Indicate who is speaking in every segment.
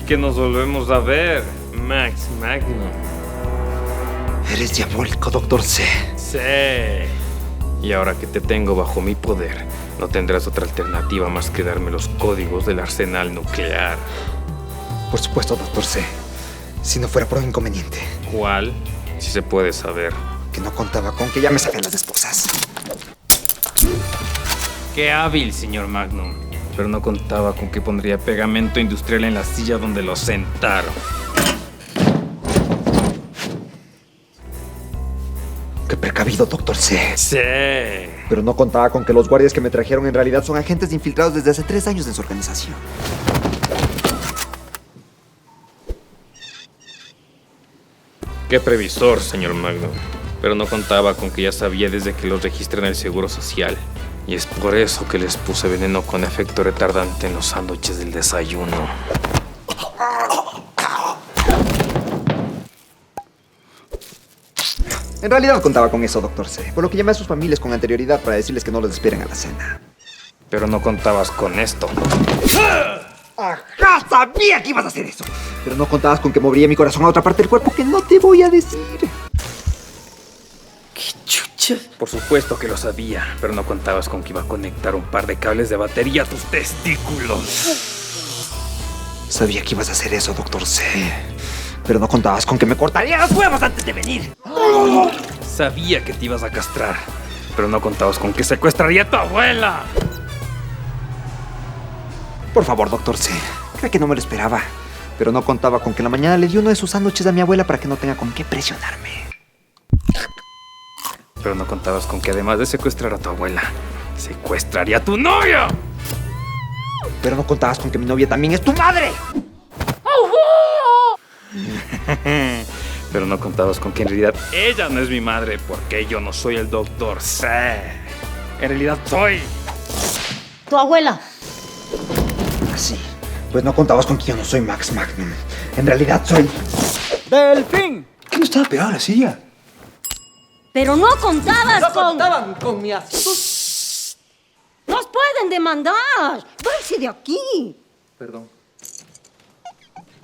Speaker 1: que nos volvemos a ver, Max Magnum.
Speaker 2: Eres diabólico, Dr. C.
Speaker 1: Sí. Y ahora que te tengo bajo mi poder, no tendrás otra alternativa más que darme los códigos del arsenal nuclear.
Speaker 2: Por supuesto, Dr. C. Si no fuera por un inconveniente.
Speaker 1: ¿Cuál? Si se puede saber.
Speaker 2: Que no contaba con que ya me saqué las esposas.
Speaker 1: Qué hábil, señor Magnum. Pero no contaba con que pondría pegamento industrial en la silla donde lo sentaron.
Speaker 2: Qué precavido, Dr. C.
Speaker 1: Sí.
Speaker 2: Pero no contaba con que los guardias que me trajeron en realidad son agentes infiltrados desde hace 3 años en su organización.
Speaker 1: Qué previsor, señor Magnum. Pero no contaba con que ya sabía desde que los registré en el Seguro Social. Y es por eso que les puse veneno con efecto retardante en los sándwiches del desayuno.
Speaker 2: En realidad contaba con eso, Dr. C. Por lo que llamé a sus familias con anterioridad para decirles que no los esperen a la cena.
Speaker 1: Pero no contabas con esto.
Speaker 2: ¡Ajá! ¡Sabía que ibas a hacer eso! Pero no contabas con que movería mi corazón a otra parte del cuerpo que no te voy a decir.
Speaker 1: ¡Qué chucha! Por supuesto que lo sabía, pero no contabas con que iba a conectar un par de cables de batería a tus testículos.
Speaker 2: Sabía que ibas a hacer eso, Dr. C. Pero no contabas con que me cortaría los huevos antes de venir.
Speaker 1: Sabía que te ibas a castrar, pero no contabas con que secuestraría a tu abuela.
Speaker 2: Por favor, Dr. C. Creo que no me lo esperaba. Pero no contaba con que en la mañana le di uno de sus sándwiches a mi abuela para que no tenga con qué presionarme.
Speaker 1: Pero no contabas con que además de secuestrar a tu abuela, secuestraría a tu novia.
Speaker 2: Pero no contabas con que mi novia también es tu madre.
Speaker 1: Pero no contabas con que en realidad ella no es mi madre, porque yo no soy el Dr. C. En realidad soy
Speaker 3: Tu abuela.
Speaker 2: Así. Pues no contabas con que yo no soy Max Magnum. En realidad soy...
Speaker 4: ¡Delfín!
Speaker 2: ¿Qué no estaba pegado a la silla?
Speaker 3: Pero no contabas
Speaker 4: No
Speaker 3: con...
Speaker 4: contaban con mi astucia.
Speaker 3: ¡Nos pueden demandar! ¡Váyase de aquí!
Speaker 4: Perdón.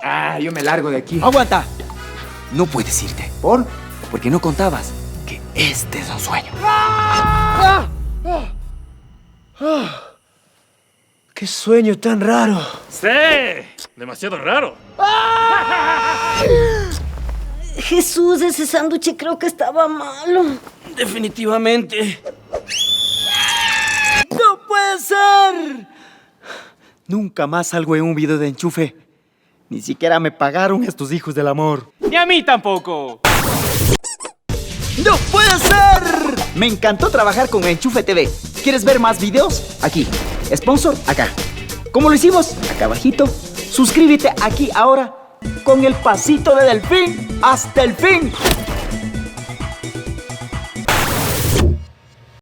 Speaker 5: Ah, yo me largo de aquí.
Speaker 4: ¡Aguanta!
Speaker 5: No puedes irte.
Speaker 4: ¿Por?
Speaker 5: Porque no contabas que este es un sueño.
Speaker 4: ¡Qué sueño tan raro!
Speaker 1: Sí, demasiado raro.
Speaker 3: Jesús, ese sándwich creo que estaba malo.
Speaker 4: Definitivamente. ¡No puede ser! Nunca más salgo en un video de enchufe. Ni siquiera me pagaron estos hijos del amor.
Speaker 6: ¡Ni a mí tampoco!
Speaker 4: ¡No puede ser! Me encantó trabajar con Enchufe TV. ¿Quieres ver más videos? Aquí. Sponsor, acá. ¿Cómo lo hicimos? Acá abajito. Suscríbete aquí ahora con el pasito de Delfín hasta el fin.